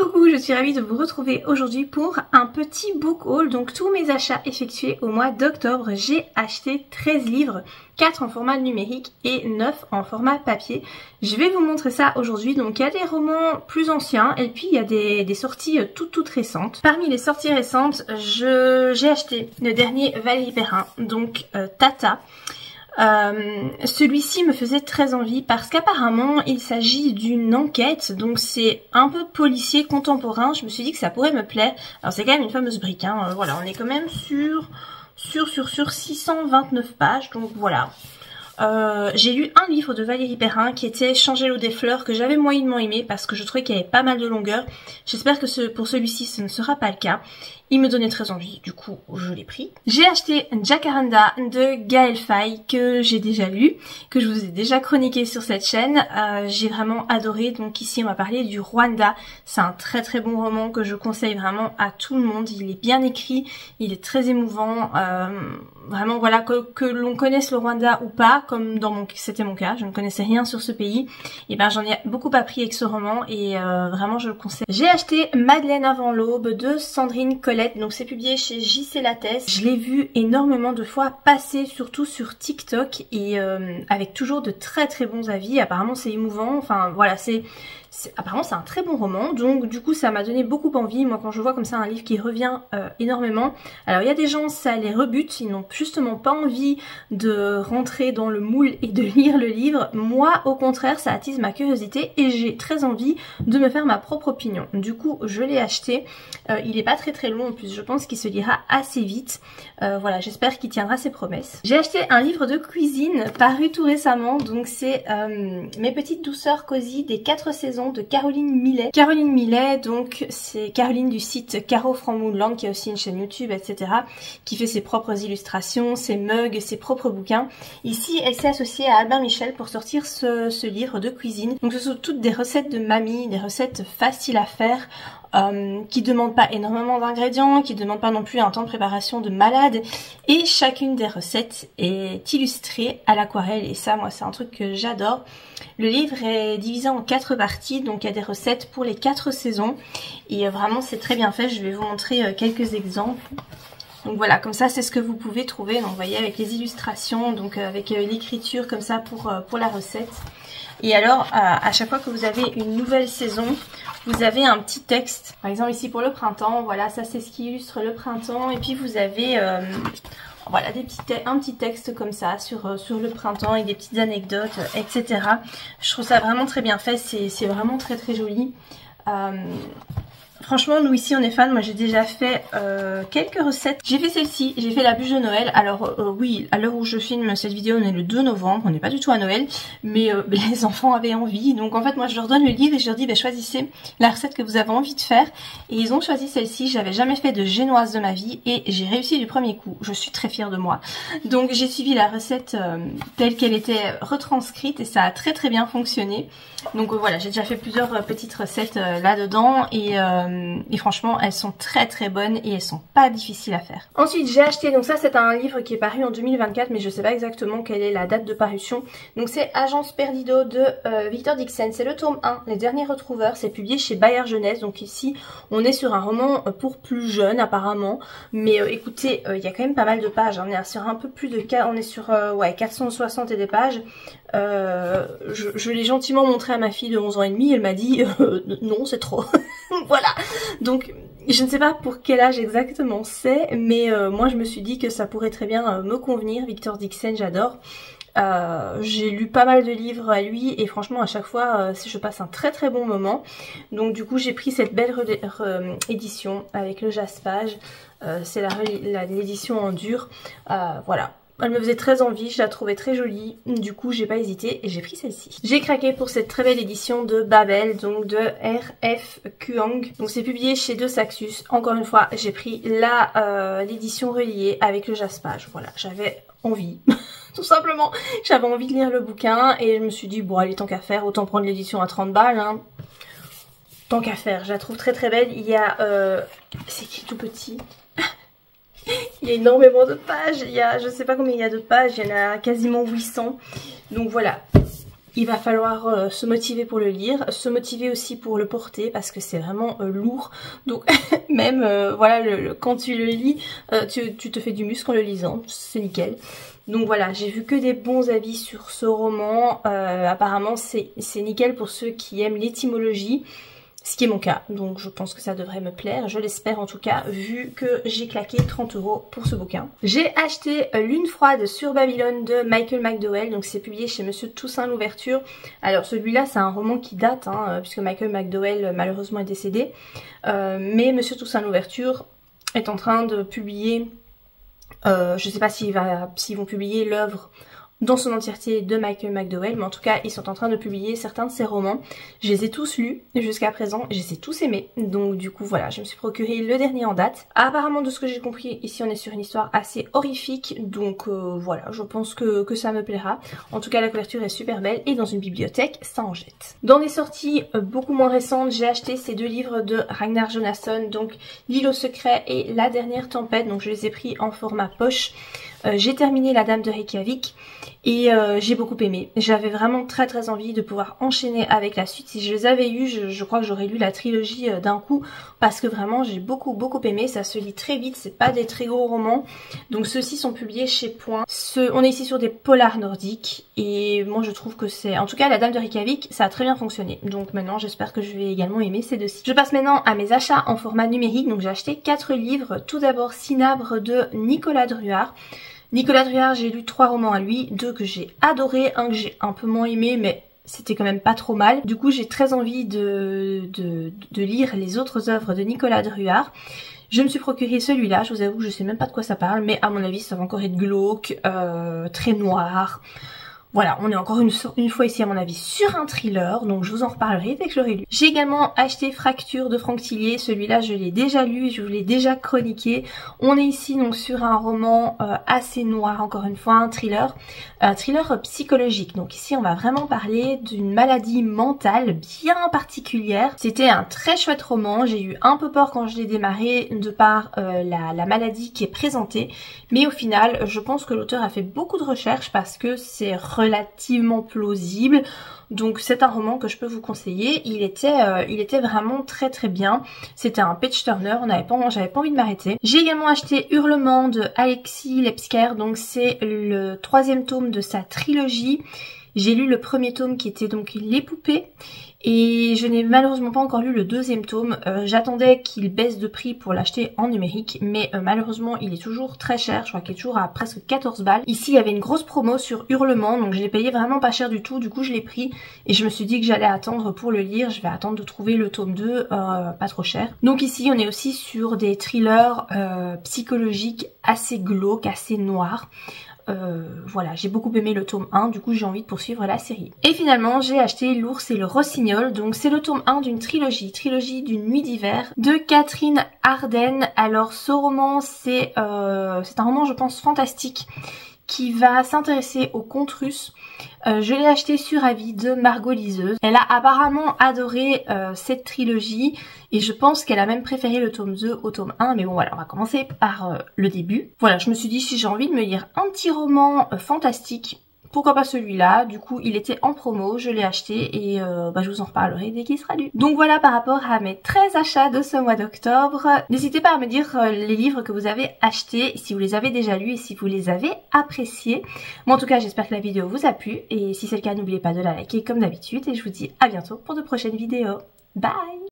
Coucou, je suis ravie de vous retrouver aujourd'hui pour un petit book haul. Donc tous mes achats effectués au mois d'octobre, j'ai acheté 13 livres, 4 en format numérique et 9 en format papier. Je vais vous montrer ça aujourd'hui. Donc il y a des romans plus anciens et puis il y a des sorties toutes récentes. Parmi les sorties récentes, j'ai acheté le dernier Valérie Perrin, donc Tata. Celui-ci me faisait très envie parce qu'apparemment il s'agit d'une enquête, donc c'est un peu policier contemporain. Je me suis dit que ça pourrait me plaire. Alors c'est quand même une fameuse brique, hein. Voilà, on est quand même sur 629 pages, donc voilà. J'ai lu un livre de Valérie Perrin qui était Changer l'eau des fleurs, que j'avais moyennement aimé parce que je trouvais qu'il y avait pas mal de longueur. J'espère que pour celui-ci ce ne sera pas le cas. Il me donnait très envie, du coup je l'ai pris. J'ai acheté Jacaranda de Gaël Faye que j'ai déjà lu, que je vous ai déjà chroniqué sur cette chaîne. J'ai vraiment adoré. Donc ici on va parler du Rwanda. C'est un très bon roman que je conseille vraiment à tout le monde. Il est bien écrit, il est très émouvant. Vraiment voilà, que l'on connaisse le Rwanda ou pas, comme c'était mon cas, je ne connaissais rien sur ce pays, et ben j'en ai beaucoup appris avec ce roman et vraiment je le conseille. J'ai acheté Madeleine avant l'aube de Sandrine Colette. Donc c'est publié chez JC Lattès. Je l'ai vu énormément de fois passer, surtout sur TikTok, et avec toujours de très bons avis. Apparemment c'est émouvant, enfin voilà, apparemment c'est un très bon roman, donc du coup ça m'a donné beaucoup envie. Moi quand je vois comme ça un livre qui revient énormément, alors il y a des gens ça les rebute, ils n'ont justement pas envie de rentrer dans le moule et de lire le livre. Moi au contraire ça attise ma curiosité et j'ai très envie de me faire ma propre opinion. Du coup je l'ai acheté, il est pas très long en plus, je pense qu'il se lira assez vite. Voilà, j'espère qu'il tiendra ses promesses. J'ai acheté un livre de cuisine paru tout récemment, donc c'est Mes petites douceurs cosy des 4 saisons de Caroline Millet. Caroline Millet, donc c'est Caroline du site Caro from Moonland, qui a aussi une chaîne YouTube, etc., qui fait ses propres illustrations, ses mugs, ses propres bouquins. Ici, elle s'est associée à Albin Michel pour sortir ce livre de cuisine. Donc ce sont toutes des recettes de mamie, des recettes faciles à faire, qui demandent pas énormément d'ingrédients, qui demandent pas non plus un temps de préparation de malade, et chacune des recettes est illustrée à l'aquarelle, et ça moi c'est un truc que j'adore. Le livre est divisé en 4 parties, donc il y a des recettes pour les 4 saisons et vraiment c'est très bien fait. Je vais vous montrer quelques exemples. Donc voilà, comme ça c'est ce que vous pouvez trouver, donc vous voyez avec les illustrations, donc avec l'écriture comme ça pour la recette. Et alors à chaque fois que vous avez une nouvelle saison, vous avez un petit texte. Par exemple ici pour le printemps, voilà, ça c'est ce qui illustre le printemps. Et puis vous avez voilà un petit texte comme ça sur le printemps avec des petites anecdotes, etc. Je trouve ça vraiment très bien fait, c'est vraiment très joli. Franchement, nous ici on est fans. Moi j'ai déjà fait quelques recettes. J'ai fait celle-ci, j'ai fait la bûche de Noël. Alors oui, à l'heure où je filme cette vidéo, on est le 2 novembre, on n'est pas du tout à Noël. Mais les enfants avaient envie. Donc en fait moi je leur donne le livre et je leur dis choisissez la recette que vous avez envie de faire. Et ils ont choisi celle-ci. J'avais jamais fait de génoise de ma vie et j'ai réussi du premier coup. Je suis très fière de moi. Donc j'ai suivi la recette telle qu'elle était retranscrite et ça a très bien fonctionné. Donc voilà, j'ai déjà fait plusieurs petites recettes là-dedans et franchement elles sont très bonnes et elles sont pas difficiles à faire. Ensuite j'ai acheté, donc ça c'est un livre qui est paru en 2024 mais je sais pas exactement quelle est la date de parution. Donc c'est Agence Perdido de Victor Dixon, c'est le tome 1, Les Derniers Retrouveurs, c'est publié chez Bayard Jeunesse. Donc ici on est sur un roman pour plus jeunes apparemment, mais écoutez il y a quand même pas mal de pages, on est sur un peu plus de on est sur ouais 460 et des pages. Je l'ai gentiment montré à ma fille de 11 ans et demi, elle m'a dit non c'est trop. Voilà, donc je ne sais pas pour quel âge exactement c'est, mais moi je me suis dit que ça pourrait très bien me convenir. Victor Dixon j'adore. J'ai lu pas mal de livres à lui et franchement à chaque fois je passe un très bon moment. Donc du coup j'ai pris cette belle édition avec le jaspage, c'est l'édition en dur, voilà. Elle me faisait très envie, je la trouvais très jolie, du coup j'ai pas hésité et j'ai pris celle-ci. J'ai craqué pour cette très belle édition de Babel, donc de R.F. Kuang. Donc c'est publié chez De Saxus. Encore une fois, j'ai pris l'édition reliée avec le jaspage. Voilà, j'avais envie, tout simplement. J'avais envie de lire le bouquin et je me suis dit, bon allez, tant qu'à faire, autant prendre l'édition à 30 balles, hein. Tant qu'à faire, je la trouve très belle. Il y a, c'est écrit tout petit. Il y a énormément de pages, je sais pas combien il y a de pages, il y en a quasiment 800. Donc voilà, il va falloir se motiver pour le lire, se motiver aussi pour le porter parce que c'est vraiment lourd. Donc même voilà, quand tu le lis, tu te fais du muscle en le lisant, c'est nickel. Donc voilà, j'ai vu que des bons avis sur ce roman. Apparemment c'est nickel pour ceux qui aiment l'étymologie, ce qui est mon cas. Donc je pense que ça devrait me plaire, je l'espère en tout cas, vu que j'ai claqué 30 € pour ce bouquin. J'ai acheté Lune froide sur Babylone de Michael McDowell, donc c'est publié chez Monsieur Toussaint Louverture. Alors celui-là c'est un roman qui date, puisque Michael McDowell malheureusement est décédé. Mais Monsieur Toussaint Louverture est en train de publier... je sais pas s'ils vont publier l'œuvre dans son entièreté de Michael McDowell, mais en tout cas ils sont en train de publier certains de ses romans. Je les ai tous lus jusqu'à présent, je les ai tous aimés, donc du coup voilà, je me suis procuré le dernier en date. Apparemment de ce que j'ai compris, ici on est sur une histoire assez horrifique, donc voilà, je pense que ça me plaira. En tout cas la couverture est super belle et dans une bibliothèque ça en jette. Dans des sorties beaucoup moins récentes, j'ai acheté ces deux livres de Ragnar Jonasson, donc L'île aux secrets et La dernière tempête, donc je les ai pris en format poche. J'ai terminé La Dame de Reykjavik et j'ai beaucoup aimé. J'avais vraiment très envie de pouvoir enchaîner avec la suite. Si je les avais eus, je crois que j'aurais lu la trilogie d'un coup parce que vraiment j'ai beaucoup aimé. Ça se lit très vite, c'est pas des très gros romans. Donc ceux-ci sont publiés chez Point. On est ici sur des polars nordiques et moi je trouve que c'est... En tout cas La Dame de Reykjavik, ça a très bien fonctionné. Donc maintenant j'espère que je vais également aimer ces deux-ci. Je passe maintenant à mes achats en format numérique. Donc j'ai acheté 4 livres. Tout d'abord Cinabre de Nicolas Druard. Nicolas Druard, j'ai lu 3 romans à lui, 2 que j'ai adoré, un que j'ai un peu moins aimé, mais c'était quand même pas trop mal. Du coup, j'ai très envie de lire les autres œuvres de Nicolas Druard. Je me suis procuré celui-là, je vous avoue que je sais même pas de quoi ça parle, mais à mon avis, ça va encore être glauque, très noir. Voilà, on est encore une fois ici à mon avis sur un thriller, donc je vous en reparlerai dès que je l'aurai lu. J'ai également acheté Fracture de Franck Tillier, celui-là je l'ai déjà lu, je vous l'ai déjà chroniqué. On est ici donc sur un roman assez noir, encore une fois, un thriller psychologique. Donc ici on va vraiment parler d'une maladie mentale bien particulière. C'était un très chouette roman, j'ai eu un peu peur quand je l'ai démarré de par la maladie qui est présentée, mais au final je pense que l'auteur a fait beaucoup de recherches parce que c'est relativement plausible, donc c'est un roman que je peux vous conseiller. Il était vraiment très bien. C'était un page turner, j'avais pas envie de m'arrêter. J'ai également acheté Hurlement de Alexis Lepsker, donc c'est le 3e tome de sa trilogie. J'ai lu le premier tome qui était donc Les Poupées et je n'ai malheureusement pas encore lu le 2e tome. J'attendais qu'il baisse de prix pour l'acheter en numérique, mais malheureusement il est toujours très cher, je crois qu'il est toujours à presque 14 balles. Ici il y avait une grosse promo sur Hurlement, donc je l'ai payé vraiment pas cher du tout, du coup je l'ai pris et je me suis dit que j'allais attendre pour le lire, je vais attendre de trouver le tome 2 pas trop cher. Donc ici on est aussi sur des thrillers psychologiques assez glauques, assez noirs. Voilà, j'ai beaucoup aimé le tome 1, du coup j'ai envie de poursuivre la série. Et finalement j'ai acheté L'Ours et le Rossignol, donc c'est le tome 1 d'une trilogie d'une nuit d'hiver de Catherine Arden. Alors ce roman c'est un roman je pense fantastique qui va s'intéresser aux contes russes. Je l'ai acheté sur avis de Margot Liseuse. Elle a apparemment adoré cette trilogie et je pense qu'elle a même préféré le tome 2 au tome 1, mais bon voilà, on va commencer par le début. Voilà, je me suis dit si j'ai envie de me lire un petit roman fantastique, pourquoi pas celui-là. Du coup il était en promo, je l'ai acheté et je vous en reparlerai dès qu'il sera lu. Donc voilà par rapport à mes 13 achats de ce mois d'octobre. N'hésitez pas à me dire les livres que vous avez achetés, si vous les avez déjà lus et si vous les avez appréciés. Moi en tout cas j'espère que la vidéo vous a plu et si c'est le cas n'oubliez pas de la liker comme d'habitude et je vous dis à bientôt pour de prochaines vidéos. Bye!